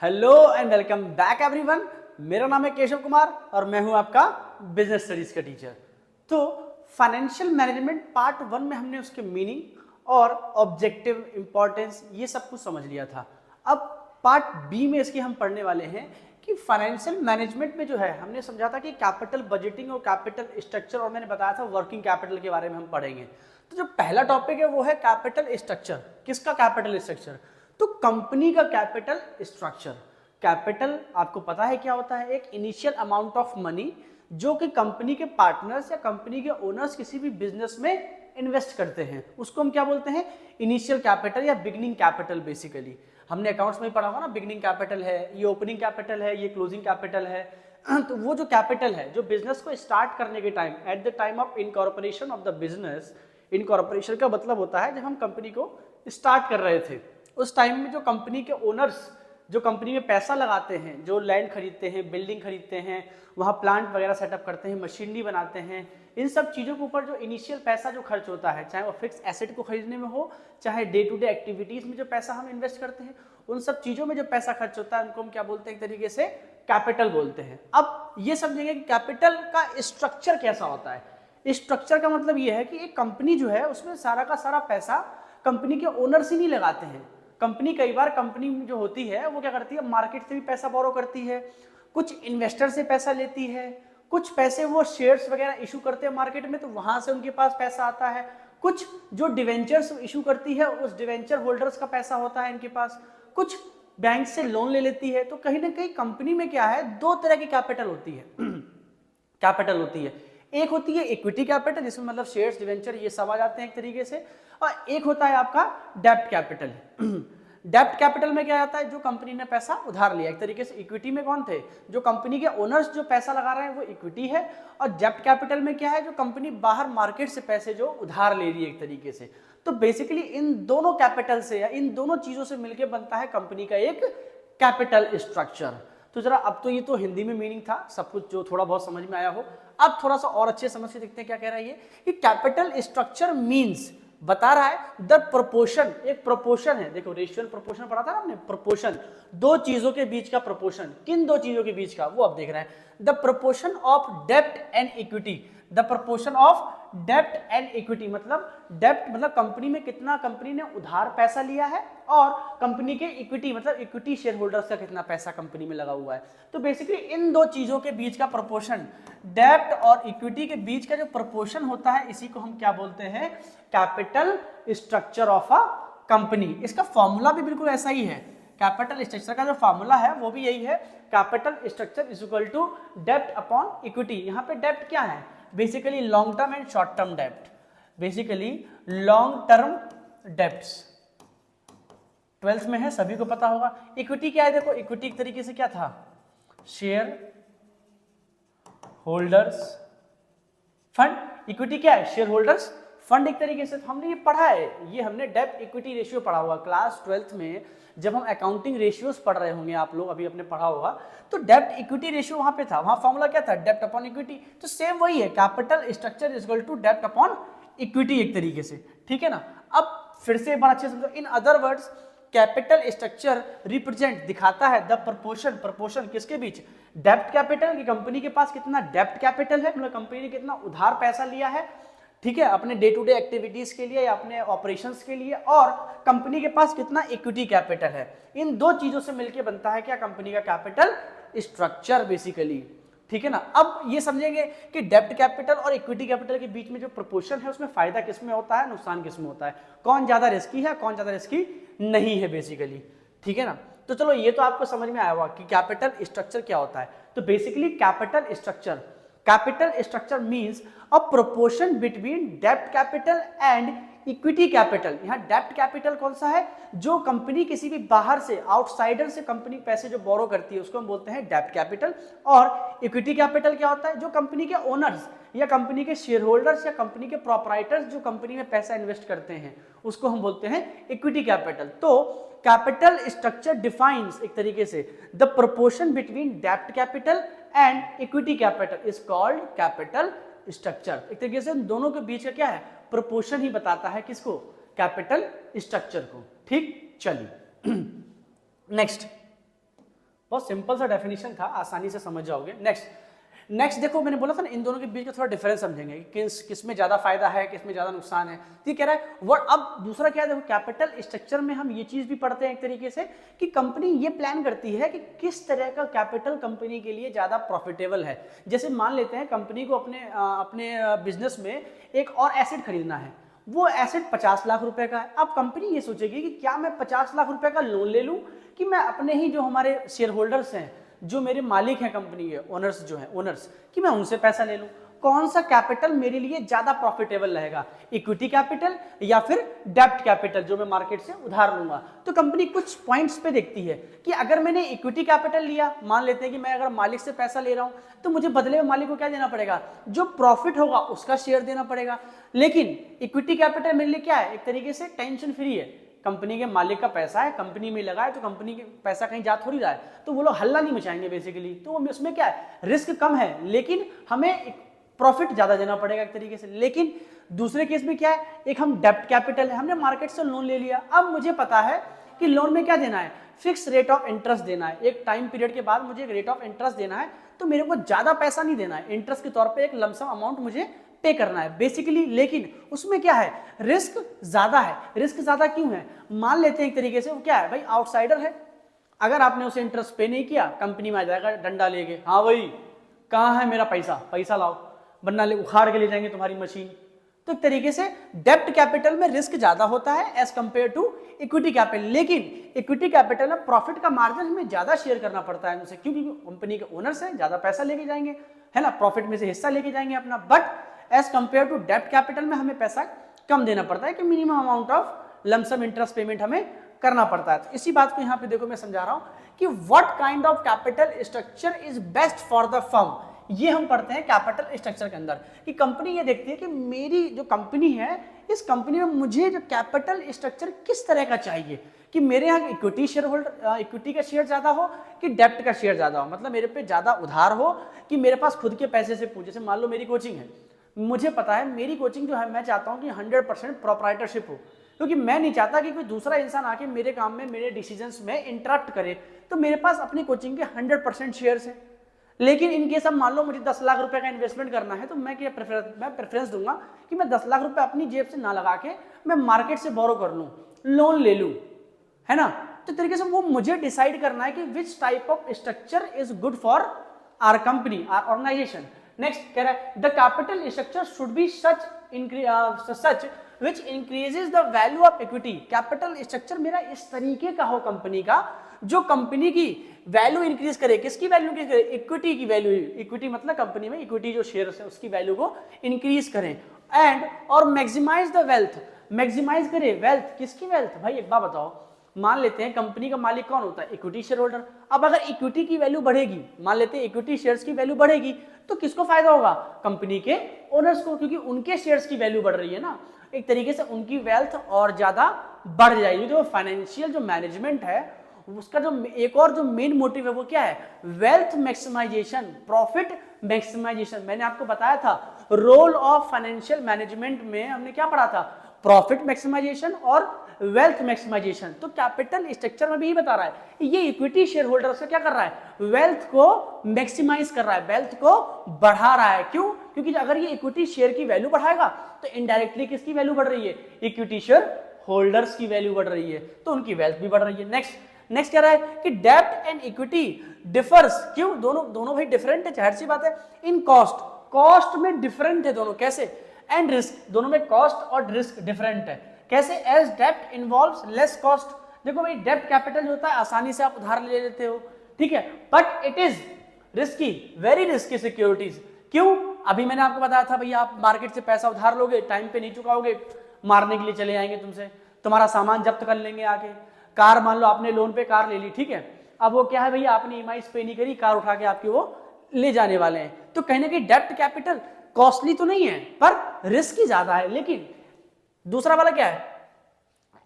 Hello and welcome back everyone. मेरा नाम है केशव कुमार और मैं हूं आपका बिजनेस स्टडीज का टीचर। तो फाइनेंशियल मैनेजमेंट पार्ट 1 में हमने उसके मीनिंग और ऑब्जेक्टिव, इंपॉर्टेंस ये सब कुछ समझ लिया था। अब पार्ट बी में इसके हम पढ़ने वाले हैं कि फाइनेंशियल मैनेजमेंट में जो है हमने समझा था कि कैपिटल बजटिंग और कैपिटल स्ट्रक्चर, और मैंने बताया था वर्किंग कैपिटल के बारे में हम पढ़ेंगे। तो जो पहला टॉपिक है वो है कैपिटल स्ट्रक्चर। किसका कैपिटल स्ट्रक्चर? तो कंपनी का कैपिटल स्ट्रक्चर। कैपिटल आपको पता है क्या होता है? एक इनिशियल अमाउंट ऑफ मनी जो कि कंपनी के पार्टनर्स या कंपनी के ओनर्स किसी भी बिजनेस में इन्वेस्ट करते हैं, उसको हम क्या बोलते हैं? इनिशियल कैपिटल या बिगिनिंग कैपिटल। बेसिकली हमने अकाउंट्स में पढ़ा होगा ना, बिगिनिंग कैपिटल है, ये ओपनिंग कैपिटल है, ये क्लोजिंग कैपिटल है। तो वो जो कैपिटल है जो बिजनेस को स्टार्ट करने के time, at the time of incorporation of the business, incorporation का मतलब होता है जब हम कंपनी को स्टार्ट कर रहे थे, उस टाइम में जो कंपनी के ओनर्स जो कंपनी में पैसा लगाते हैं, जो लैंड खरीदते हैं, बिल्डिंग खरीदते हैं, वहाँ प्लांट वगैरह सेटअप करते हैं, मशीनरी बनाते हैं, इन सब चीज़ों के ऊपर जो इनिशियल पैसा जो खर्च होता है, चाहे वो फिक्स एसेट को खरीदने में हो, चाहे डे टू डे एक्टिविटीज़ में जो पैसा हम इन्वेस्ट करते हैं, उन सब चीज़ों में जो पैसा खर्च होता है उनको हम क्या बोलते हैं? एक तरीके से कैपिटल बोलते हैं। अब ये समझेंगे कि कैपिटल का स्ट्रक्चर कैसा होता है। स्ट्रक्चर का मतलब ये है कि एक कंपनी जो है उसमें सारा का सारा पैसा कंपनी के ओनर्स ही नहीं लगाते हैं। कंपनी कई बार कंपनी जो होती है वो क्या करती है? मार्केट से भी पैसा बोरो करती है, कुछ इन्वेस्टर से पैसा लेती है, कुछ पैसे वो शेयर्स वगैरह इशू करते हैं मार्केट में, तो वहां से उनके पास पैसा आता है। कुछ जो डिवेंचर्स इशू करती है उस डिवेंचर होल्डर्स का पैसा होता है इनके पास। कुछ बैंक से लोन ले लेती है। तो कहीं ना कहीं कंपनी में क्या है? दो तरह की कैपिटल होती है। कैपिटल होती है, एक होती है इक्विटी कैपिटल, जिसमें मतलब शेयर्स, डिवेंचर ये सब आ जाते हैं एक तरीके से, और एक होता है आपका डेब्ट कैपिटल। डेब्ट कैपिटल में क्या आता है? जो कंपनी ने पैसा उधार लिया एक तरीके से। इक्विटी में कौन थे? जो कंपनी के ओनर्स जो पैसा लगा रहे हैं वो इक्विटी है। और डेब्ट कैपिटल में क्या है? जो कंपनी बाहर मार्केट से पैसे जो उधार ले रही है एक तरीके से। तो बेसिकली इन दोनों कैपिटल से या इन दोनों चीजों से मिलकर बनता है कंपनी का एक कैपिटल स्ट्रक्चर। तो जरा अब तो ये तो हिंदी में मीनिंग था सब कुछ जो थोड़ा बहुत समझ में आया हो। अब थोड़ा सा और अच्छे समझ के देखते हैं क्या कह रहा है ये, कि कैपिटल स्ट्रक्चर मींस बता रहा है द प्रोपोर्शन। एक प्रोपोर्शन है, देखो रेशियो एंड प्रोपोर्शन पढ़ा था ना हमने, प्रोपोर्शन दो चीजों के बीच का प्रोपोर्शन। किन दो चीजों के बीच का? वो अब देख रहे हैं, द प्रोपोर्शन ऑफ डेब्ट and equity. The proportion of डेब्ट एंड इक्विटी मतलब डेब्ट मतलब कंपनी में कितना कंपनी ने उधार पैसा लिया है, और कंपनी के इक्विटी मतलब इक्विटी शेयर होल्डर्स का कितना पैसा कंपनी में लगा हुआ है। तो बेसिकली इन दो चीजों के बीच का प्रोपोर्शन, डेब्ट और इक्विटी के बीच का जो प्रोपोर्शन होता है, इसी को हम क्या बोलते हैं? Capital structure of a company. इसका फॉर्मूला भी बिल्कुल ऐसा ही है। कैपिटल स्ट्रक्चर का जो फॉर्मूला है वो भी यही है, capital structure is equal to डेब्ट अपॉन इक्विटी। यहाँ पे डेब्ट क्या है? Basically long term and short term डेब्ट। Basically long term debts 12th में है, सभी को पता होगा। इक्विटी क्या है? देखो इक्विटी एक तरीके से क्या था? Share holders fund. इक्विटी क्या है? शेयर होल्डर्स फंड एक तरीके से। हमने ये पढ़ा है, ये हमने डेब्ट इक्विटी रेशियो पढ़ा हुआ क्लास 12th में। जब हम अकाउंटिंग रेशियोज पढ़ रहे होंगे, आप लोग अभी अपने पढ़ा होगा, तो डेब्ट इक्विटी रेशियो वहां पे था। वहां फॉर्मूला क्या था? डेब्ट अपॉन इक्विटी। तो सेम वही है, capital structure is equal to डेब्ट अपॉन इक्विटी एक तरीके से। ठीक है ना? अब फिर से एक बार अच्छे से समझो। In other words capital structure represent दिखाता है द प्रोपोर्शन। प्रोपोर्शन किसके बीच? डेब्ट कैपिटल की, कंपनी के पास कितना डेब्ट कैपिटल है, मतलब कंपनी ने कितना उधार पैसा लिया है, ठीक है, अपने डे टू डे एक्टिविटीज के लिए या अपने ऑपरेशंस के लिए, और कंपनी के पास कितना इक्विटी कैपिटल है। इन दो चीजों से मिलकर बनता है क्या? कंपनी का कैपिटल स्ट्रक्चर बेसिकली। ठीक है ना? अब ये समझेंगे कि डेब्ट कैपिटल और इक्विटी कैपिटल के बीच में जो प्रोपोर्शन है उसमें फायदा किसमें होता है, नुकसान किसमें होता है, कौन ज्यादा रिस्की है, कौन ज्यादा रिस्की नहीं है बेसिकली। ठीक है ना? तो चलो ये तो आपको समझ में आया होगा कि कैपिटल स्ट्रक्चर क्या होता है। तो basically capital structure means a proportion between डेब्ट कैपिटल एंड इक्विटी कैपिटल। यहाँ डेब्ट कैपिटल कौन सा है? जो कंपनी किसी भी बाहर से, आउटसाइडर से कंपनी पैसे जो बोरो करती है उसको हम बोलते हैं डेब्ट कैपिटल। और इक्विटी कैपिटल क्या होता है? जो कंपनी के ओनर्स या कंपनी के शेयर होल्डर्स या कंपनी के प्रोपराइटर्स जो कंपनी में पैसा इन्वेस्ट करते हैं उसको हम बोलते हैं इक्विटी कैपिटल। तो कैपिटल स्ट्रक्चर डिफाइंस एक तरीके से द प्रोपोर्शन बिटवीन डेब्ट capital and equity capital is called capital structure. एक तरीके से इन दोनों के बीच का क्या है? प्रोपोर्शन ही बताता है किसको? कैपिटल स्ट्रक्चर को। ठीक, चलिए नेक्स्ट बहुत सिंपल सा डेफिनेशन था, आसानी से समझ जाओगे। नेक्स्ट देखो, मैंने बोला था ना इन दोनों के बीच का थोड़ा डिफरेंस समझेंगे कि किस में ज्यादा फायदा है, किस में ज्यादा नुकसान है। तो ये कह रहा है वो, अब दूसरा क्या है, देखो कैपिटल स्ट्रक्चर में हम ये चीज भी पढ़ते हैं एक तरीके से कि कंपनी ये प्लान करती है कि किस तरह का कैपिटल कंपनी के लिए ज्यादा प्रॉफिटेबल है। जैसे मान लेते हैं कंपनी को अपने बिजनेस में एक और एसेट खरीदना है, वो एसेट 50 लाख रुपए का है। अब कंपनी ये सोचेगी कि क्या मैं 50 लाख रुपए का लोन ले लूं कि मैं अपने ही जो हमारे शेयर होल्डर्स हैं, जो मेरे मालिक हैं कंपनी के, ओनर्स जो हैं ओनर्स, कि मैं उनसे पैसा ले लूं। कौन सा कैपिटल मेरे लिए ज्यादा प्रॉफिटेबल रहेगा, इक्विटी कैपिटल या फिर डेब्ट कैपिटल जो मैं मार्केट से उधार लूंगा। तो कंपनी कुछ पॉइंट्स पे देखती है कि अगर मैंने इक्विटी कैपिटल लिया, मान लेते हैं कि मैं अगर मालिक से पैसा ले रहा हूं तो मुझे बदले में मालिक को क्या देना पड़ेगा, जो प्रॉफिट होगा उसका शेयर देना पड़ेगा। लेकिन इक्विटी कैपिटल मेरे लिए क्या है, एक तरीके से टेंशन फ्री है, कंपनी के मालिक का पैसा है, कंपनी में लगा है, तो कंपनी के पैसा कहीं जा थोड़ी रहा है, तो वो लोग हल्ला नहीं मचाएंगे बेसिकली। तो उसमें क्या है, रिस्क कम है लेकिन हमें प्रॉफिट ज्यादा देना पड़ेगा एक तरीके से। लेकिन दूसरे केस में क्या है, एक हम डेब्ट कैपिटल है, हमने मार्केट से लोन ले लिया, अब मुझे पता है कि लोन में क्या देना है, फिक्स रेट ऑफ इंटरेस्ट देना है, एक टाइम पीरियड के बाद मुझे एक रेट ऑफ इंटरेस्ट देना है, तो मेरे को ज्यादा पैसा नहीं देना है, इंटरेस्ट के तौर पर एक लमसम अमाउंट मुझे पे करना है बेसिकली। लेकिन उसमें क्या है, रिस्क ज्यादा है। रिस्क ज्यादा क्यों है, मान लेते हैं एक तरीके से वो क्या है भाई, आउटसाइडर है, अगर आपने उसे इंटरेस्ट पे नहीं किया, कंपनी में आ जाएगा डंडा लेके, हाँ भाई कहाँ है मेरा पैसा, पैसा लाओ, वरना उखाड़ के ले जाएंगे तुम्हारी मशीन। तो एक तरीके से डेब्ट कैपिटल में रिस्क ज्यादा होता है as compare to equity capital. लेकिन इक्विटी कैपिटल में प्रॉफिट का मार्जिन हमें ज्यादा शेयर करना पड़ता है उनसे, क्योंकि कंपनी के ओनर्स हैं, ज्यादा पैसा लेके जाएंगे, है ना, प्रॉफिट में से हिस्सा लेके जाएंगे अपना। बट एज कंपेयर टू डेब्ट कैपिटल में हमें पैसा कम देना पड़ता है कि minimum amount of lump sum interest payment हमें करना पड़ता है। तो इसी बात को यहाँ पे देखो मैं समझा रहा हूं कि what kind of capital structure is best for the firm. ये हम पढ़ते हैं कैपिटल स्ट्रक्चर के अंदर कि कंपनी ये देखती है कि मेरी जो कंपनी है, इस कंपनी में मुझे जो कैपिटल स्ट्रक्चर किस तरह का चाहिए, कि मेरे यहाँ इक्विटी शेयर होल्डर, इक्विटी का शेयर ज्यादा हो कि डेब्ट का शेयर ज्यादा हो, मतलब मेरे पे ज्यादा उधार हो कि मेरे पास खुद के पैसे से पूछे। जैसे मान लो मेरी कोचिंग है, मुझे पता है मेरी कोचिंग जो है, मैं चाहता हूँ कि 100% प्रोप्राइटरशिप हो, क्योंकि मैं नहीं चाहता कि कोई दूसरा इंसान आके मेरे काम में, मेरे डिसीजंस में इंटरप्ट करे। तो मेरे पास अपनी कोचिंग के 100% शेयर्स हैं। लेकिन इनकेस अब मान लो मुझे 10 लाख रुपए का इन्वेस्टमेंट करना है, तो मैं प्रेफरेंस दूंगा कि मैं 10 लाख रुपए अपनी जेब से ना लगा के मैं मार्केट से बोरो कर लूं, लोन ले लूं, है ना। तो तरीके से वो मुझे डिसाइड करना है कि which type of structure is good for our company, our organization. Next कह रहा है the capital structure should be such which increases the value of equity। Capital structure मेरा इस तरीके का हो कंपनी का, जो कंपनी की वैल्यू इंक्रीज करे। किसकी वैल्यू इंक्रीज करे, इक्विटी की वैल्यू। इक्विटी मतलब कंपनी में इक्विटी जो शेयर्स है उसकी वैल्यू को इंक्रीज करें। एंड और मैक्सिमाइज द वेल्थ, मैक्सिमाइज करे वेल्थ। किसकी वेल्थ भाई, एक बात बताओ, मान लेते हैं कंपनी का मालिक कौन होता है, इक्विटी शेयर होल्डर। अब अगर इक्विटी की वैल्यू बढ़ेगी, मान लेते हैं इक्विटी शेयर्स की वैल्यू बढ़ेगी, तो किसको फायदा होगा, कंपनी के ओनर्स को, क्योंकि उनके शेयर्स की वैल्यू बढ़ रही है ना, एक तरीके से उनकी वेल्थ और ज्यादा बढ़ जाएगी। जो फाइनेंशियल जो मैनेजमेंट है उसका जो एक और जो मेन मोटिव है वो क्या है, वेल्थ मैक्सिमाइजेशन, प्रॉफिट मैक्सिमाइजेशन। मैंने आपको बताया था रोल ऑफ फाइनेंशियल मैनेजमेंट में हमने क्या पढ़ा था, प्रॉफिट मैक्सिमाइजेशन और वेल्थ मैक्सिमाइजेशन। तो कैपिटल स्ट्रक्चर में भी बता रहा है ये इक्विटी शेयर होल्डर से क्या कर रहा है, वेल्थ को मैक्सिमाइज कर रहा है, वेल्थ को बढ़ा रहा है। क्यों, क्योंकि अगर ये इक्विटी शेयर की वैल्यू बढ़ाएगा तो इनडायरेक्टली किसकी वैल्यू बढ़ रही है, इक्विटी शेयर होल्डर्स की वैल्यू बढ़ रही है, तो उनकी वेल्थ भी बढ़ रही है। नेक्स्ट कह रहा है कि डेब्ट एंड इक्विटी डिफर्स। क्यों, दोनों भाई डिफरेंट है, जाहिर सी बात है। इन कॉस्ट में डिफरेंट है दोनों, कैसे, एंड रिस्क, दोनों में कॉस्ट और रिस्क डिफरेंट है, कैसे, एज डेब्ट इन्वॉल्व्स लेस कॉस्ट। देखो भाई डेब्ट कैपिटल जो होता है आसानी से आप उधार ले लेते हो, ठीक है, but it is risky, very risky securities. क्यों, अभी मैंने आपको बताया था भैया आप मार्केट से पैसा उधार लोगे, टाइम पे नहीं चुकाओगे, मारने के लिए चले आएंगे तुमसे, तुम्हारा सामान जब्त कर लेंगे आके। कार मान लो आपने लोन पे कार ले ली, ठीक है, अब वो क्या है भैया आपने ईएमआई पे नहीं करी, कार उठा के आपकी वो ले जाने वाले हैं। तो कहीं ना कहीं डेब्ट कैपिटल कॉस्टली तो नहीं है पर रिस्क ही ज्यादा है। लेकिन दूसरा वाला क्या है,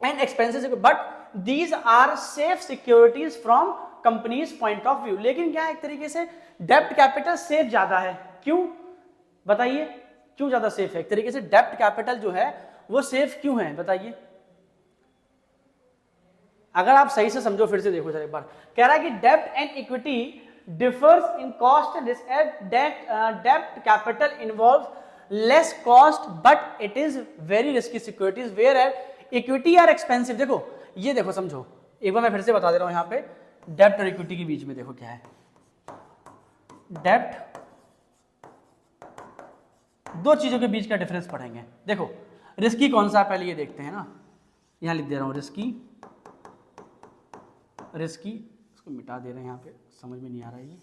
and expenses, but these are safe securities from companies point of view. लेकिन क्या है, एक तरीके से डेब्ट कैपिटल सेफ ज्यादा है। क्यों बताइए, क्यों ज्यादा सेफ है, एक तरीके से डेब्ट कैपिटल जो है वो सेफ क्यों है बताइए। अगर आप सही से समझो, फिर से देखो जरा एक बार, कह रहा है कि डेब्ट and equity differs in cost and डेब्ट capital involve less cost but it is very risky securities where eight equity are expensive. देखो ये देखो समझो, एक बार मैं फिर से बता दे रहा हूं, यहाँ पे डेब्ट और इक्विटी के बीच में देखो क्या है। डेब्ट, दो चीजों के बीच का डिफरेंस पढ़ेंगे। देखो रिस्की कौन सा है पहले ये देखते हैं ना, यहां लिख दे रहा हूं रिस्की, रिस्की इसको मिटा दे रहे हैं, यहाँ पे समझ में नहीं आ रहा है ये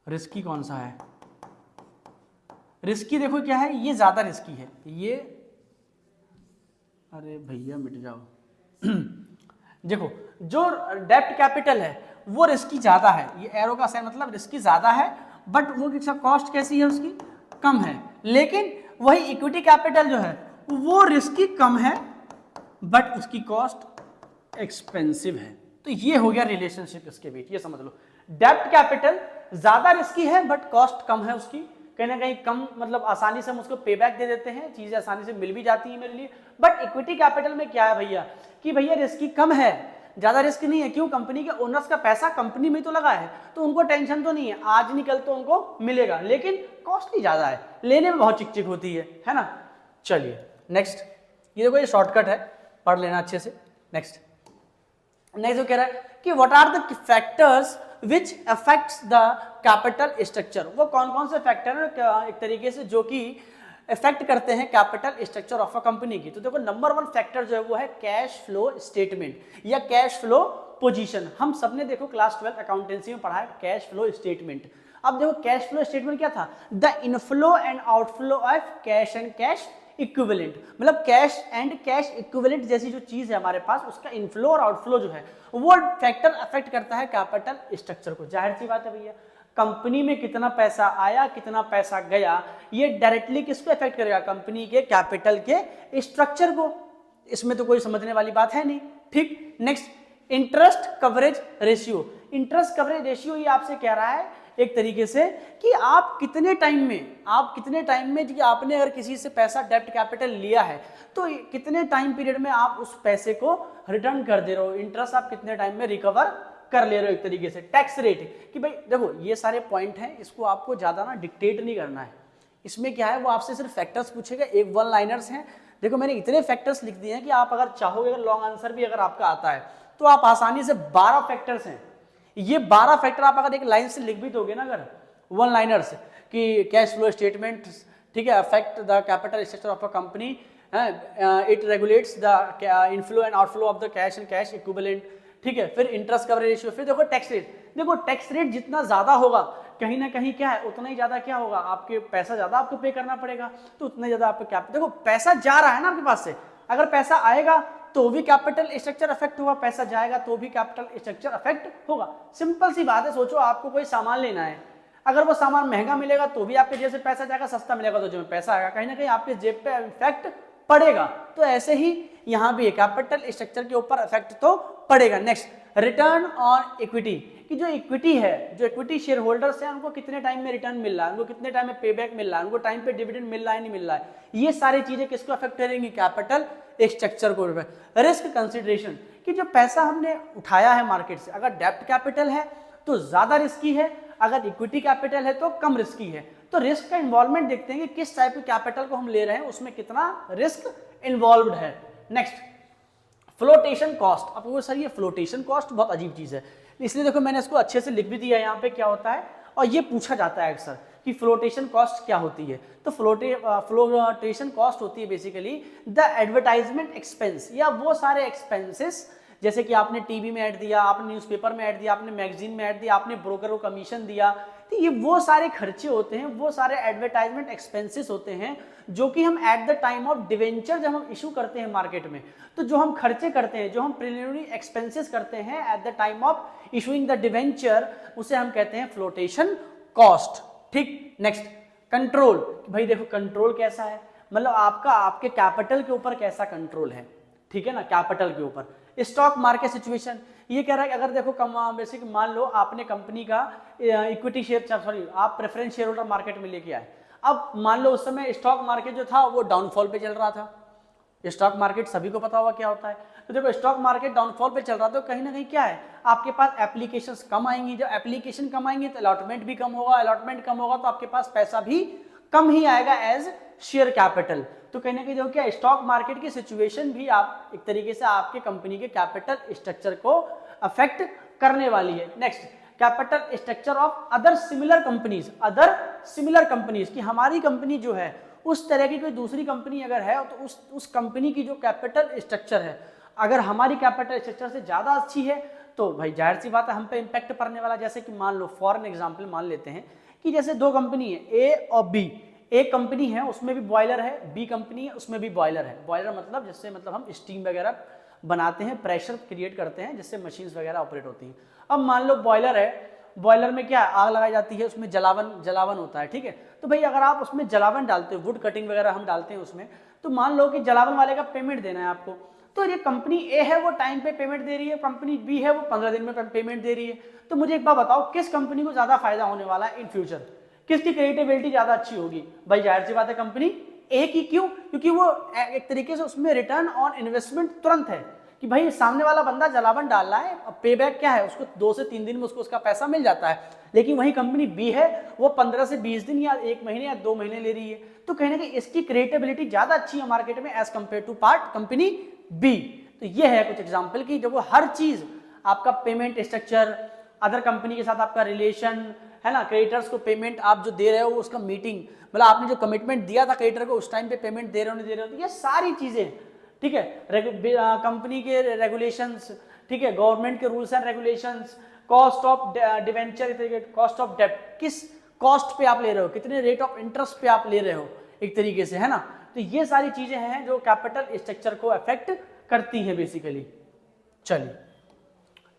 रिस्की कौन सा है। रिस्की देखो क्या है, ये ज्यादा रिस्की है, ये, अरे भैया मिट जाओ देखो जो डेब्ट कैपिटल है वो रिस्की ज्यादा है, ये एरो का साइन मतलब रिस्की ज्यादा है, बट वो कॉस्ट कैसी है उसकी, कम है। लेकिन वही इक्विटी कैपिटल जो है वो रिस्की कम है बट उसकी कॉस्ट एक्सपेंसिव है। तो ये हो गया रिलेशनशिप इसके बीच, ये समझ लो। डेब्ट कैपिटल ज्यादा रिस्की है बट कॉस्ट कम है उसकी, कहीं ना कहीं कम, मतलब आसानी से हम उसको पे बैक दे देते हैं, चीजें आसानी से मिल भी जाती है मेरे लिए। बट इक्विटी कैपिटल में क्या है भैया कि भैया रिस्की कम है, ज्यादा रिस्क नहीं है। क्यों? कंपनी के ओनर्स का पैसा कंपनी में तो लगा है, तो उनको टेंशन तो नहीं है, आज निकल तो उनको मिलेगा, लेकिन कॉस्टली ज्यादा है, लेने में बहुत चिकचिक होती है ना। चलिए नेक्स्ट, ये देखो ये शॉर्टकट है, पढ़ लेना अच्छे से। नेक्स्ट जो कह रहा है कि what are the factors which affects the capital structure, वो कौन कौन से फैक्टर हैं एक तरीके से जो कि इफेक्ट करते हैं capital structure of a company की। तो देखो नंबर 1 फैक्टर जो है वो है कैश फ्लो स्टेटमेंट या कैश फ्लो पोजीशन। हम सबने देखो क्लास 12 अकाउंटेंसी में पढ़ा है कैश फ्लो स्टेटमेंट। अब देखो कैश फ्लो स्टेटमेंट क्या था, the inflow and outflow of cash and cash equivalent, मतलब कैश एंड कैश इक्विवेलेंट जैसी जो चीज है हमारे पास, उसका इनफ्लो और आउटफ्लो जो है वो फैक्टर अफेक्ट करता है कैपिटल स्ट्रक्चर को। जाहिर सी बात है भैया, कंपनी में कितना पैसा आया कितना पैसा गया ये डायरेक्टली किसको अफेक्ट करेगा, कंपनी के कैपिटल के स्ट्रक्चर को। इसमें तो कोई समझने वाली बात है नहीं। ठीक, next interest coverage ratio. Interest coverage ratio ये आपसे कह रहा है एक तरीके से कि आप कितने टाइम में कि आपने अगर किसी से पैसा डेब्ट कैपिटल लिया है तो कितने टाइम पीरियड में आप उस पैसे को रिटर्न कर दे रहे हो, इंटरेस्ट आप कितने टाइम में रिकवर कर ले रहे हो एक तरीके से। टैक्स रेट कि भाई देखो ये सारे पॉइंट हैं, इसको आपको ज्यादा ना डिक्टेट नहीं करना है। इसमें क्या है वो आपसे सिर्फ फैक्टर्स पूछेगा, एक 1 लाइनर्स हैं। देखो मैंने इतने फैक्टर्स लिख दिए हैं कि आप अगर चाहोगे, अगर लॉन्ग आंसर भी अगर आपका आता है तो आप आसानी से 12 फैक्टर्स हैं, ये 12 फैक्टर आप अगर एक लाइन से लिख भी दोगे ना, अगर 1 लाइनर्स कि कैश फ्लो स्टेटमेंट, ठीक है, affect the capital structure of a company, it regulates the inflow and outflow of the cash and cash equivalent, ठीक है, फिर इंटरेस्ट कवरेज रेशियो, फिर देखो टैक्स रेट। देखो टैक्स रेट जितना ज्यादा होगा कहीं ना कहीं क्या है, उतना ही ज्यादा क्या होगा, आपके पैसा ज्यादा आपको पे करना पड़ेगा, तो उतना ज्यादा आपको क्या, देखो पैसा जा रहा है ना आपके पास से, अगर पैसा आएगा तो भी कैपिटल स्ट्रक्चर अफेक्ट होगा, पैसा जाएगा तो भी कैपिटल स्ट्रक्चर अफेक्ट होगा। सिंपल सी बात है, सोचो आपको कोई सामान लेना है, अगर वो सामान महंगा मिलेगा तो भी आपके जेब से पैसा जाएगा, सस्ता मिलेगा तो जेब में पैसा आएगा, कहीं ना कहीं आपके जेब पे इफेक्ट पड़ेगा। तो ऐसे ही यहाँ भी कैपिटल स्ट्रक्चर के ऊपर इफेक्ट तो पड़ेगा। नेक्स्ट, रिटर्न ऑन इक्विटी, कि जो इक्विटी है, जो इक्विटी शेयर होल्डर्स हैं, उनको कितने टाइम में रिटर्न मिल रहा है, उनको कितने टाइम में पे बैक मिल रहा है, उनको टाइम पे डिविडेंड मिल रहा है नहीं मिल रहा है, ये सारी चीजें किसको अफेक्ट करेंगी, कैपिटल स्ट्रक्चर को। रिस्क कंसिडरेशन, कि जो पैसा हमने उठाया है मार्केट से, अगर डेब्ट कैपिटल है तो ज्यादा रिस्की है, अगर इक्विटी कैपिटल है तो कम रिस्की है। तो रिस्क का इन्वॉल्वमेंट देखते हैं कि किस टाइप के कैपिटल को हम ले रहे हैं, उसमें कितना रिस्क इन्वॉल्व्ड है। Next, flotation cost. अब सर ये फ्लोटेशन कॉस्ट बहुत अजीब चीज है, इसलिए देखो मैंने इसको अच्छे से लिख भी दिया यहाँ पे क्या होता है, और ये पूछा जाता है अक्सर कि फ्लोटेशन कॉस्ट क्या होती है। तो फ्लोटेशन कॉस्ट होती है बेसिकली द एडवर्टाइजमेंट एक्सपेंस, या वो सारे एक्सपेंसेस जैसे कि आपने टीवी में ऐड दिया, आपने न्यूज़पेपर में ऐड दिया, आपने मैगजीन में ऐड दिया, आपने ब्रोकर को कमीशन दिया, तो ये वो सारे खर्चे होते हैं, वो सारे एडवर्टाइजमेंट एक्सपेंसेस होते हैं जो कि हम at the time of debenture जब हम इशू करते हैं मार्केट में, तो जो हम खर्चे करते हैं, जो हम प्रिलिमिनरी एक्सपेंसेस करते हैं at the time of issuing the debenture, उसे हम कहते हैं फ्लोटेशन कॉस्ट। ठीक, नेक्स्ट, कंट्रोल। भाई देखो कंट्रोल कैसा है, मतलब आपका आपके कैपिटल के ऊपर कैसा कंट्रोल है, ठीक है ना, कैपिटल के ऊपर। स्टॉक मार्केट सिचुएशन, ये कह रहा है कि अगर देखो बेसिक मान लो आपने कंपनी का इक्विटी शेयर, सॉरी आप प्रेफरेंस शेयर होल्डर मार्केट में लेके आए, अब मान लो उस समय स्टॉक मार्केट जो था वो डाउनफॉल पे चल रहा था, स्टॉक मार्केट सभी को पता होगा क्या होता है, तो देखो स्टॉक मार्केट डाउनफॉल पे चल रहा था, तो कहीं ना कहीं क्या है, आपके पास एप्लीकेशंस कम आएंगी, जब एप्लीकेशन कम आएंगी तो अलॉटमेंट भी कम होगा, अलॉटमेंट कम होगा तो आपके पास पैसा भी कम ही आएगा एज शेयर कैपिटल। तो कहीं ना कहीं देखो क्या स्टॉक मार्केट की सिचुएशन भी आप एक तरीके से आपके कंपनी के कैपिटल स्ट्रक्चर को अफेक्ट करने वाली है। Next, capital structure of other similar companies, कि हमारी कंपनी जो है उस तरह की कोई दूसरी कंपनी अगर है तो उस कंपनी की जो कैपिटल स्ट्रक्चर है, अगर हमारी कैपिटल स्ट्रक्चर से ज्यादा अच्छी है तो भाई जाहिर सी बात है हम पे इंपैक्ट पड़ने वाला। जैसे कि मान लो फॉर एग्जांपल मान लेते हैं कि जैसे दो कंपनी है ए और बी, एक कंपनी है उसमें भी बॉयलर है, बी कंपनी है उसमें भी बॉयलर है। बॉयलर मतलब जिससे मतलब हम स्टीम वगैरह बनाते हैं, प्रेशर क्रिएट करते हैं जिससे मशीन्स वगैरह ऑपरेट होती हैं। अब मान लो बॉयलर है, बॉयलर में क्या आग लगाई जाती है, उसमें जलावन होता है, ठीक है। तो भाई अगर आप उसमें जलावन डालते हो, वुड कटिंग वगैरह हम डालते हैं उसमें, तो मान लो कि जलावन वाले का पेमेंट देना है आपको, तो ये कंपनी ए है वो टाइम पे पेमेंट दे रही है, कंपनी बी है वो 15 दिन में पेमेंट दे रही है। तो मुझे एक बात बताओ किस कंपनी को ज्यादा फायदा होने वाला है इन फ्यूचर, किसकी क्रेडिटेबिलिटी ज्यादा अच्छी होगी? भाई जाहिर सी बात है कंपनी ए की। क्यों? क्योंकि वो एक तरीके से उसमें रिटर्न ऑन इन्वेस्टमेंट तुरंत है कि भाई सामने वाला बंदा जलावन डाल रहा है, अब पे बैक क्या है उसको 2 से 3 दिन में उसको उसका पैसा मिल जाता है। लेकिन वही कंपनी बी है वो 15 से 20 दिन या 1 महीने या 2 महीने ले रही है। तो कहीं ना कहीं इसकी क्रेडिटेबिलिटी ज्यादा अच्छी है मार्केट में as compare to part company B. तो ये है कुछ एग्जाम्पल की जब वो हर चीज आपका पेमेंट स्ट्रक्चर, अदर कंपनी के साथ आपका रिलेशन है ना, क्रेडिटर्स को पेमेंट आप जो दे रहे हो उसका मीटिंग, मतलब आपने जो कमिटमेंट दिया था क्रेडिटर को उस टाइम पे पेमेंट दे रहे हो नहीं दे रहे हो, तो ये सारी चीजें, ठीक है, कंपनी के रेगुलेशंस, ठीक है, गवर्नमेंट के rules and regulations, cost of debenture, cost of डेब्ट, किस कॉस्ट पे आप ले रहे हो, कितने रेट ऑफ इंटरेस्ट पे आप ले रहे हो एक तरीके से, है ना। तो ये सारी चीजें हैं जो कैपिटल स्ट्रक्चर को अफेक्ट करती हैं बेसिकली। चलिए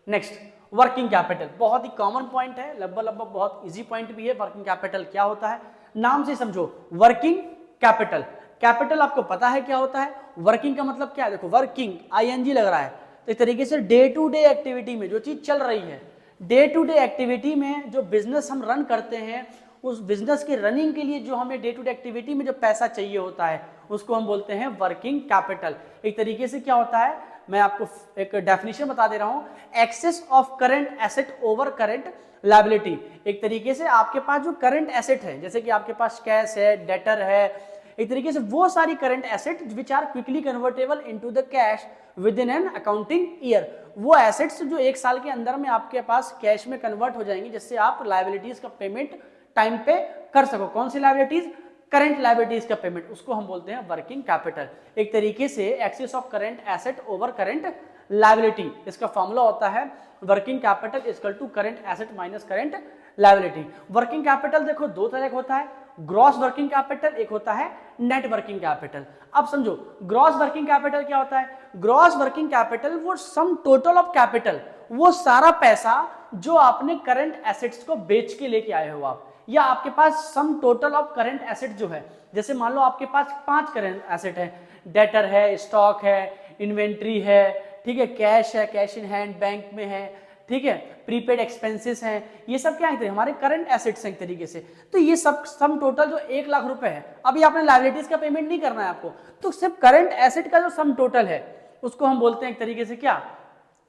नेक्स्ट, वर्किंग कैपिटल, बहुत ही कॉमन पॉइंट है, लगभग बहुत इजी पॉइंट भी है। वर्किंग कैपिटल क्या होता है, नाम से समझो, वर्किंग कैपिटल। कैपिटल आपको पता है क्या होता है, वर्किंग का मतलब क्या है, देखो वर्किंग आईएनजी लग रहा है, तो एक तरीके से डे टू डे एक्टिविटी में जो चीज चल रही है, डे टू डे एक्टिविटी में जो बिजनेस हम रन करते हैं, उस बिजनेस के रनिंग के लिए जो हमें डे टू डे एक्टिविटी में जो पैसा चाहिए होता है उसको हम बोलते हैं वर्किंग कैपिटल। एक तरीके से क्या होता है, मैं आपको एक डेफिनेशन बता दे रहा हूं, excess of current asset over current liability. एक तरीके से आपके पास जो करंट एसेट है, जैसे कि आपके पास कैश है, डेटर है, एक तरीके से वो सारी current asset which are quickly convertible into the cash within an accounting year, वो एसेट्स जो 1 साल के अंदर में आपके पास कैश में कन्वर्ट हो जाएंगी, जिससे आप लायबिलिटीज का पेमेंट टाइम पे कर सको। कौन सी लायबिलिटीज? करंट लायबिलिटीज का पेमेंट, उसको हम बोलते हैं वर्किंग कैपिटल। एक तरीके से excess of current asset over current liability, इसका फॉर्मूला होता है working capital equal to current asset minus current liability. Working capital देखो 2 तरह का होता है, ग्रॉस वर्किंग कैपिटल, एक होता है नेट वर्किंग कैपिटल। अब समझो ग्रॉस वर्किंग कैपिटल क्या होता है, ग्रॉस वर्किंग कैपिटल वो सम टोटल ऑफ कैपिटल, वो सारा पैसा जो आपने करंट एसेट्स को बेच के लेके आए हो आप, या आपके पास sum total of current asset जो है, जैसे मान लो आपके पास 5 करंट एसेट है, डेटर है, स्टॉक है, इन्वेंट्री है, ठीक है, कैश है, कैश इन हैंड बैंक में है, ठीक है, प्रीपेड एक्सपेंसेस हैं, ये सब क्या है हमारे करंट एसेट्स हैं एक तरीके से। तो ये सब सम टोटल जो 1 लाख रुपए है, अभी आपने लायबिलिटीज का पेमेंट नहीं करना है आपको, तो सिर्फ करंट एसेट का जो सम टोटल है उसको हम बोलते हैं एक तरीके से क्या,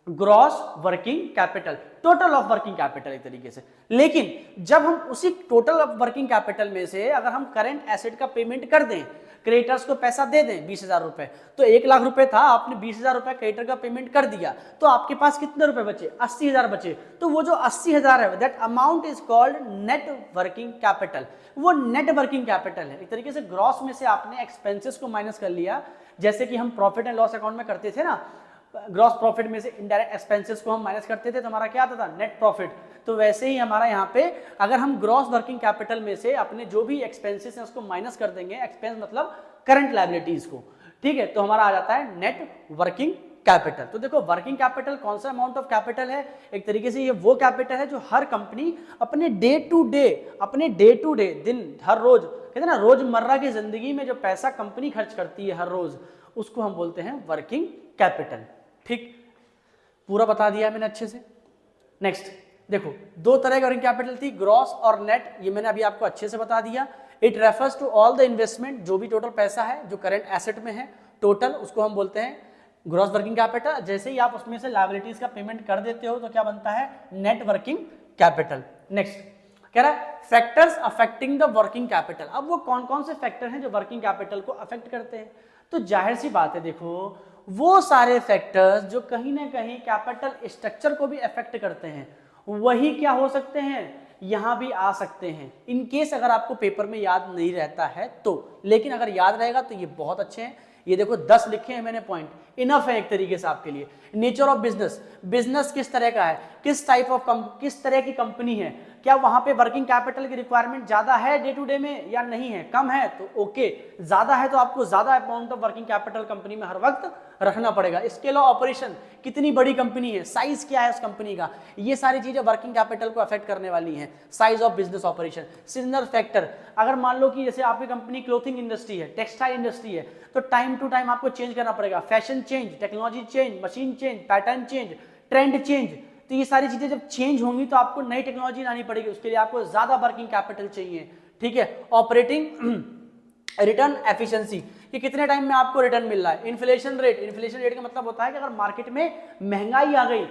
gross working capital, total of working capital एक तरीके से। लेकिन जब हम उसी टोटल ऑफ वर्किंग कैपिटल में से अगर हम करंट एसेट का पेमेंट कर दें, क्रेडिटर्स को पैसा दे दें 20,000 रुपए, तो 1 लाख रुपए था, आपने 20,000 रुपए क्रेडिटर का पेमेंट कर दिया, तो आपके पास कितने रुपए बचे, 80,000 बचे। तो वो जो 80,000 है that amount is called net working capital, वो नेट वर्किंग कैपिटल है। एक तरीके से ग्रॉस में से आपने एक्सपेंसेस को माइनस कर लिया, जैसे कि हम प्रॉफिट एंड लॉस अकाउंट में करते थे ना, ग्रॉस प्रॉफिट में से इनडायरेक्ट एक्सपेंसेस को हम माइनस करते थे तो हमारा क्या आता था, नेट प्रॉफिट। तो वैसे ही हमारा यहाँ पे अगर हम ग्रॉस वर्किंग कैपिटल में से अपने जो भी एक्सपेंसेस हैं उसको माइनस कर देंगे, एक्सपेंस मतलब करंट लायबिलिटीज को, ठीक है, तो हमारा आ जाता है नेट वर्किंग कैपिटल। तो देखो वर्किंग कैपिटल कौन सा अमाउंट ऑफ कैपिटल है, एक तरीके से ये वो कैपिटल है जो हर कंपनी अपने डे टू डे दिन, हर रोज, कहते हैं ना रोजमर्रा की जिंदगी में जो पैसा कंपनी खर्च करती है हर रोज, उसको हम बोलते हैं वर्किंग कैपिटल। ठीक, पूरा बता दिया मैंने अच्छे से। नेक्स्ट देखो 2 तरह का वर्किंग कैपिटल थी, ग्रॉस और नेट, ये मैंने अभी आपको अच्छे से बता दिया। It refers to all the investment, जो भी टोटल पैसा है जो करंट एसेट में है टोटल, उसको हम बोलते हैं ग्रॉस वर्किंग कैपिटल, जैसे ही आप उसमें से लायबिलिटीज का पेमेंट कर देते हो तो क्या बनता है, नेट वर्किंग कैपिटल। नेक्स्ट कह रहा है factors affecting the working capital. अब वो कौन कौन से फैक्टर हैं जो वर्किंग कैपिटल को अफेक्ट करते हैं, तो जाहिर सी बात है देखो वो सारे फैक्टर्स जो कहीं ना कहीं कैपिटल स्ट्रक्चर को भी अफेक्ट करते हैं वही क्या हो सकते हैं, यहां भी आ सकते हैं, इन केस अगर आपको पेपर में याद नहीं रहता है तो। लेकिन अगर याद रहेगा तो ये बहुत अच्छे हैं। ये देखो 10 लिखे हैं मैंने पॉइंट, इनफ है एक तरीके से आपके लिए। नेचर ऑफ बिजनेस, बिजनेस किस तरह का है, किस टाइप ऑफ किस तरह की कंपनी है, क्या वहां पे वर्किंग कैपिटल की रिक्वायरमेंट ज्यादा है डे टू डे में या नहीं है, कम है तो ओके, ज्यादा है तो आपको ज्यादा amount of working capital company में हर वक्त रखना पड़ेगा। स्केल ऑफ ऑपरेशन, कितनी बड़ी कंपनी है, साइज क्या है उस कंपनी का, ये सारी चीजें वर्किंग कैपिटल को अफेक्ट करने वाली हैं। Size of business operation, seasonal factor, अगर मान लो कि जैसे आपकी कंपनी क्लोथिंग इंडस्ट्री है, टेक्सटाइल इंडस्ट्री है, तो टाइम टू टाइम आपको चेंज करना पड़ेगा, fashion change, technology change, machine change, pattern change, trend change, तो ये सारी चीजें जब चेंज होंगी तो आपको नई टेक्नोलॉजी लानी पड़ेगी, उसके लिए आपको ज्यादा वर्किंग कैपिटल चाहिए। ठीक है, ऑपरेटिंग रिटर्न एफिशिएंसी, कि कितने टाइम में आपको रिटर्न मिल रहा है। इन्फ्लेशन रेट, इन्फ्लेशन रेट का मतलब होता है कि अगर मार्केट में महंगाई आ गई,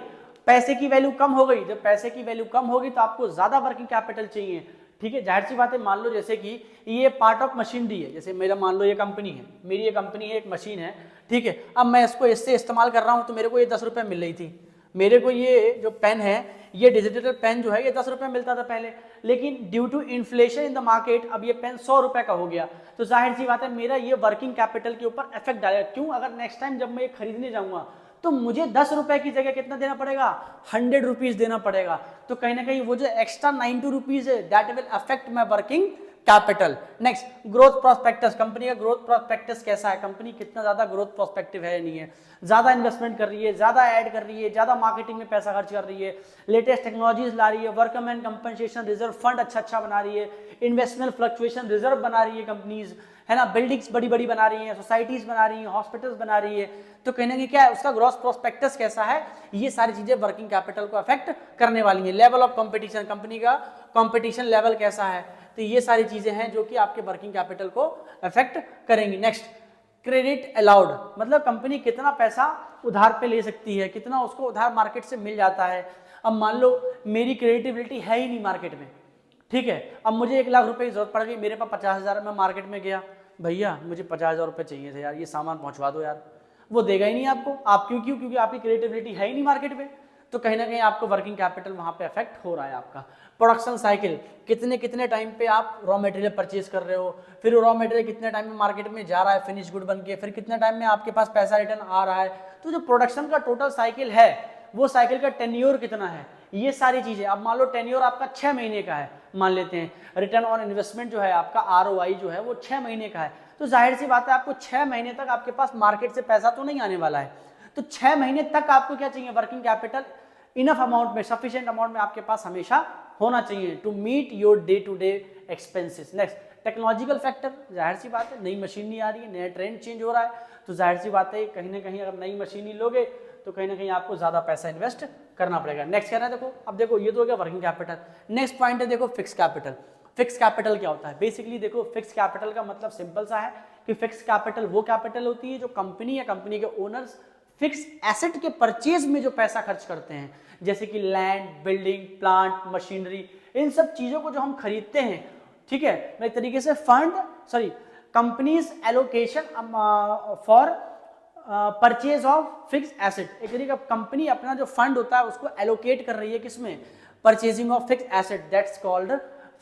पैसे की वैल्यू कम हो गई, जब पैसे की वैल्यू कम होगी तो आपको ज्यादा वर्किंग कैपिटल चाहिए। ठीक है, जाहिर सी बात है, मान लो जैसे कि ये पार्ट ऑफ मशीनरी है, जैसे मेरा मान लो ये कंपनी है, मेरी ये कंपनी है, एक मशीन है, ठीक है, अब मैं इसको इससे इस्तेमाल कर रहा हूं तो मेरे को ये 10 रुपए मिल रही थी, मेरे को ये जो पेन है, ये डिजिटल पेन जो है ये 10 रुपए मिलता था पहले, लेकिन due to inflation in the market अब ये पेन 100 रुपए का हो गया, तो जाहिर सी बात है मेरा ये वर्किंग कैपिटल के ऊपर इफेक्ट डालेगा। क्यों, अगर नेक्स्ट टाइम जब मैं ये खरीदने जाऊंगा तो मुझे 10 रुपए की जगह कितना देना पड़ेगा, 100 रुपीज देना पड़ेगा, तो कहीं ना कहीं वो जो एक्स्ट्रा 92 रुपीज है that will affect my working capital. Next growth prospectus, company का ग्रोथ प्रोस्पेक्टस कैसा है, कंपनी कितना ज्यादा ग्रोथ प्रोस्पेक्टिव है नहीं है, ज्यादा इन्वेस्टमेंट कर रही है, ज्यादा ऐड कर रही है, ज्यादा मार्केटिंग में पैसा खर्च कर रही है, लेटेस्ट टेक्नोलॉजीज ला रही है, वर्कमैन कंपनसेशन रिजर्व फंड अच्छा बना रही है, इन्वेस्टमेंट फ्लक्चुएशन रिजर्व बना रही है कंपनीज, है ना, बिल्डिंग्स बड़ी बड़ी बना रही है, सोसाइटीज बना रही है, हॉस्पिटल्स बना रही है, तो कहने की क्या है उसका ग्रॉस प्रोस्पेक्टस कैसा है, ये सारी चीजें वर्किंग कैपिटल को अफेक्ट करने वाली है। लेवल ऑफ कंपटीशन, कंपनी का कंपटीशन लेवल कैसा है, तो ये सारी चीजें हैं जो कि आपके वर्किंग कैपिटल को अफेक्ट करेंगी। नेक्स्ट क्रेडिट अलाउड, मतलब कंपनी कितना पैसा उधार पे ले सकती है, कितना उसको उधार मार्केट से मिल जाता है। अब मान लो मेरी क्रेडिटेबिलिटी है ही नहीं मार्केट में, ठीक है, अब मुझे 1 लाख रुपए की जरूरत पड़ गई, मेरे पास 50,000, मैं मार्केट में गया, भैया मुझे 50,000 रुपए चाहिए थे यार, ये सामान पहुंचवा दो यार, वो देगा ही नहीं आपको। आप क्यों क्योंकि आपकी क्रेडिटेबिलिटी है ही नहीं मार्केट में, तो कहीं ना कहीं आपको वर्किंग कैपिटल वहां पे अफेक्ट हो रहा है आपका। प्रोडक्शन साइकिल, कितने कितने टाइम पे आप रॉ मटेरियल परचेज कर रहे हो, फिर रॉ मटेरियल कितने टाइम में मार्केट में जा रहा है फिनिश गुड बन के, फिर कितने टाइम में आपके पास पैसा रिटर्न आ रहा है, तो जो प्रोडक्शन का टोटल साइकिल है वो साइकिल का टेन्योर कितना है, ये सारी चीजें। अब मान लो टेन्योर आपका 6 महीने का है मान लेते हैं, रिटर्न ऑन इन्वेस्टमेंट जो है आपका ROI जो है वो 6 महीने का है, तो जाहिर सी बात है आपको 6 महीने तक आपके पास मार्केट से पैसा तो नहीं आने वाला है, तो 6 महीने तक आपको क्या चाहिए, वर्किंग कैपिटल इनफ अमाउंट में, सफिशिएंट अमाउंट में आपके पास हमेशा होना चाहिए to meet your day to day expenses. Next technological factor, जाहिर सी बात है नई मशीनरी आ रही है, नया ट्रेंड चेंज हो रहा है, तो जाहिर सी बात है कहीं ना कहीं अगर नई मशीनरी लोगे तो कहीं ना कहीं आपको ज्यादा पैसा इन्वेस्ट करना पड़ेगा। नेक्स्ट क्या है, देखो अब देखो ये तो हो गया वर्किंग कैपिटल। नेक्स्ट पॉइंट है देखो फिक्स कैपिटल। फिक्स कैपिटल क्या होता है, बेसिकली देखो फिक्स कैपिटल का मतलब सिंपल सा है कि फिक्स कैपिटल वो कैपिटल होती है जो कंपनी या कंपनी के ओनर्स फिक्स एसेट के परचेज में जो पैसा खर्च करते हैं, जैसे कि लैंड, बिल्डिंग, प्लांट, मशीनरी, इन सब चीजों को जो हम खरीदते हैं, ठीक है, एक तरीके से companies allocation for purchase of fix asset, एक तरीके का कंपनी अपना जो फंड होता है उसको एलोकेट कर रही है किसमें, purchasing of fix asset, that's called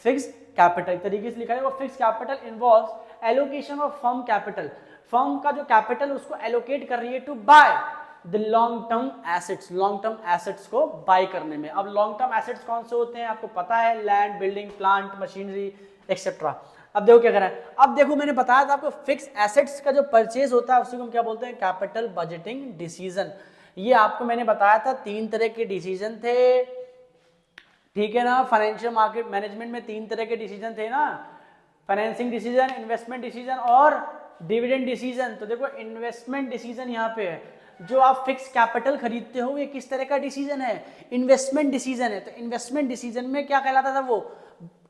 fix capital. तरीके से लिखा है वो fix capital involves allocation of firm capital, firm का जो कैपिटल उसको एलोकेट कर रही है to buy the long term assets, long term assets को बाय करने में। अब लॉन्ग टर्म एसेट्स कौन से होते हैं आपको पता है, land, building, plant, machinery etcetera. अब देखो क्या करा है, अब देखो मैंने बताया था आपको फिक्स एसेट्स का जो परचेज होता है उसी को हम क्या बोलते हैं, कैपिटल बजटिंग डिसीजन। ये आपको मैंने बताया था 3 तरह के डिसीजन थे, ठीक है ना, फाइनेंशियल मार्केट मैनेजमेंट में 3 तरह के डिसीजन थे ना, फाइनेंसिंग डिसीजन, इन्वेस्टमेंट डिसीजन और डिविडेंड डिसीजन। तो देखो इन्वेस्टमेंट डिसीजन यहाँ पे है, जो आप फिक्स कैपिटल खरीदते हो ये किस तरह का डिसीजन है, इन्वेस्टमेंट डिसीजन है। तो इन्वेस्टमेंट डिसीजन में क्या कहलाता था वो,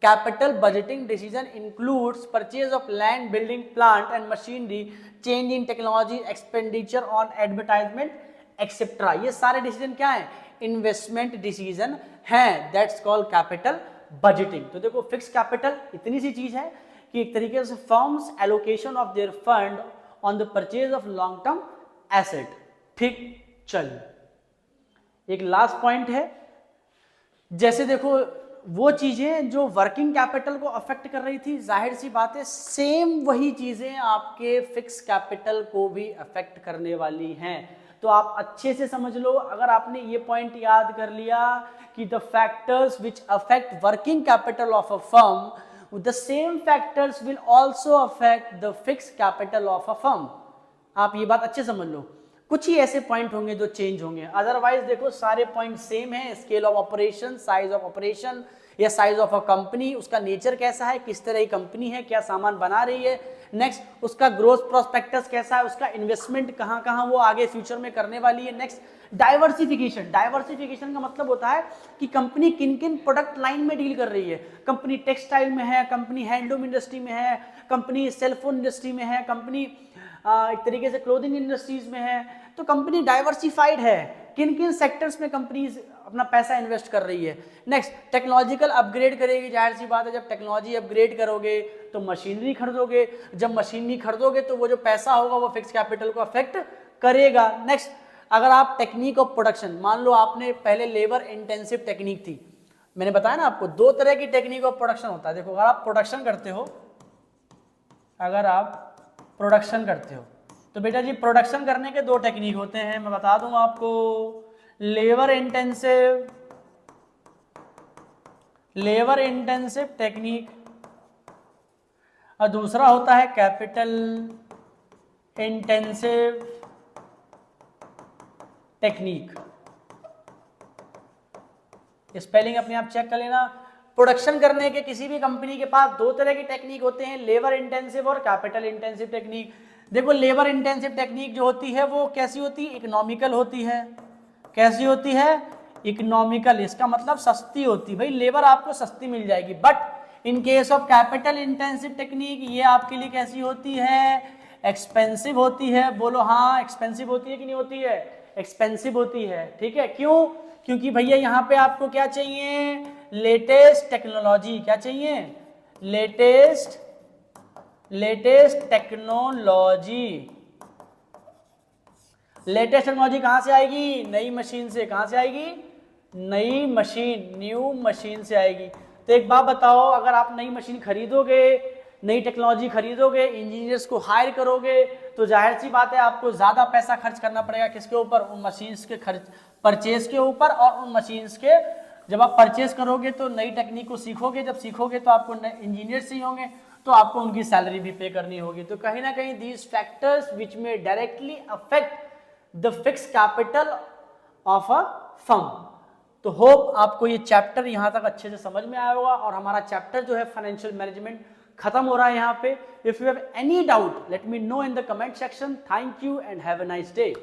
Capital budgeting decision includes purchase of land, building, plant and machinery, change in technology, expenditure on advertisement, etc. ये सारे डिसीजन क्या है? इन्वेस्टमेंट डिसीजन हैं, दैट्स कॉल्ड कैपिटल बजटिंग। तो देखो फिक्स कैपिटल इतनी सी चीज है कि एक तरीके से firms allocation of their fund on the purchase of long term asset. ठीक, चलिए एक लास्ट पॉइंट है, जैसे देखो वो चीजें जो वर्किंग कैपिटल को अफेक्ट कर रही थी, जाहिर सी बात है सेम वही चीजें आपके फिक्स कैपिटल को भी अफेक्ट करने वाली हैं। तो आप अच्छे से समझ लो, अगर आपने ये पॉइंट याद कर लिया कि the factors which affect working capital of a firm, the same factors will also affect the fix capital of a firm. आप ये बात अच्छे समझ लो, कुछ ही ऐसे पॉइंट होंगे जो चेंज होंगे, अदरवाइज देखो सारे पॉइंट सेम है। Scale of operation, size of operation या साइज ऑफ अ कंपनी, उसका नेचर कैसा है, किस तरह की कंपनी है, क्या सामान बना रही है, नेक्स्ट उसका ग्रोथ प्रोस्पेक्टस कैसा है, उसका इन्वेस्टमेंट कहाँ कहाँ वो आगे फ्यूचर में करने वाली है। नेक्स्ट डाइवर्सिफिकेशन, डाइवर्सिफिकेशन का मतलब होता है कि कंपनी किन किन प्रोडक्ट लाइन में डील कर रही है। कंपनी टेक्सटाइल में है, कंपनी हैंडलूम इंडस्ट्री में है, कंपनी सेलफोन इंडस्ट्री में है, कंपनी एक तरीके से क्लोथिंग इंडस्ट्रीज में है। तो कंपनी डाइवर्सिफाइड है, किन किन सेक्टर्स में कंपनीज अपना पैसा इन्वेस्ट कर रही है। नेक्स्ट टेक्नोलॉजिकल अपग्रेड करेगी, जाहिर सी बात है जब टेक्नोलॉजी अपग्रेड करोगे तो मशीनरी खरीदोगे, जब मशीनरी खरीदोगे तो वो जो पैसा होगा वो फिक्स कैपिटल को अफेक्ट करेगा। नेक्स्ट अगर आप टेक्निक ऑफ प्रोडक्शन, मान लो आपने पहले लेबर इंटेंसिव टेक्निक थी, मैंने बताया ना आपको दो तरह की टेक्निक ऑफ प्रोडक्शन होता है। देखो अगर आप प्रोडक्शन करते हो, अगर आप प्रोडक्शन करते हो तो बेटा जी प्रोडक्शन करने के दो टेक्निक होते हैं, मैं बता दूं आपको, लेबर इंटेंसिव टेक्निक और दूसरा होता है कैपिटल इंटेंसिव टेक्निक। स्पेलिंग अपने आप चेक कर लेना। प्रोडक्शन करने के किसी भी कंपनी के पास दो तरह की टेक्निक होते हैं, लेबर इंटेंसिव और कैपिटल इंटेंसिव टेक्निक। देखो लेबर इंटेंसिव टेक्निक जो होती है वो कैसी होती है, इकोनॉमिकल होती है। कैसी होती है, इकोनॉमिकल, इसका मतलब सस्ती होती है, भाई लेबर आपको सस्ती मिल जाएगी। But in case of capital intensive technique ये आपके लिए कैसी होती है, एक्सपेंसिव होती है। बोलो हाँ, एक्सपेंसिव होती है कि नहीं होती है, एक्सपेंसिव होती है। ठीक है, क्यों, क्योंकि भैया यहाँ पे आपको क्या चाहिए, लेटेस्ट टेक्नोलॉजी। क्या चाहिए, लेटेस्ट टेक्नोलॉजी। लेटेस्ट टेक्नोलॉजी कहां से आएगी, नई मशीन से। कहां से आएगी, नई मशीन, न्यू मशीन से आएगी। तो एक बात बताओ, अगर आप नई मशीन खरीदोगे, नई टेक्नोलॉजी खरीदोगे, इंजीनियर्स को हायर करोगे, तो जाहिर सी बात है आपको ज्यादा पैसा खर्च करना पड़ेगा किसके ऊपर, उन मशीन्स के खर्च परचेज के ऊपर। और उन मशीन्स के जब आप परचेज करोगे तो नई टेक्निक को सीखोगे, जब सीखोगे तो आपको इंजीनियर चाहिए होंगे, तो आपको उनकी सैलरी भी पे करनी होगी। तो कहीं ना कहीं दीज फैक्टर्स विच में directly affect the fix capital of a firm. तो होप आपको ये चैप्टर यहाँ तक अच्छे से समझ में आया होगा, और हमारा चैप्टर जो है फाइनेंशियल मैनेजमेंट खत्म हो रहा है यहाँ पे। If you have any doubt let me know in the comment section. Thank you and have a nice day.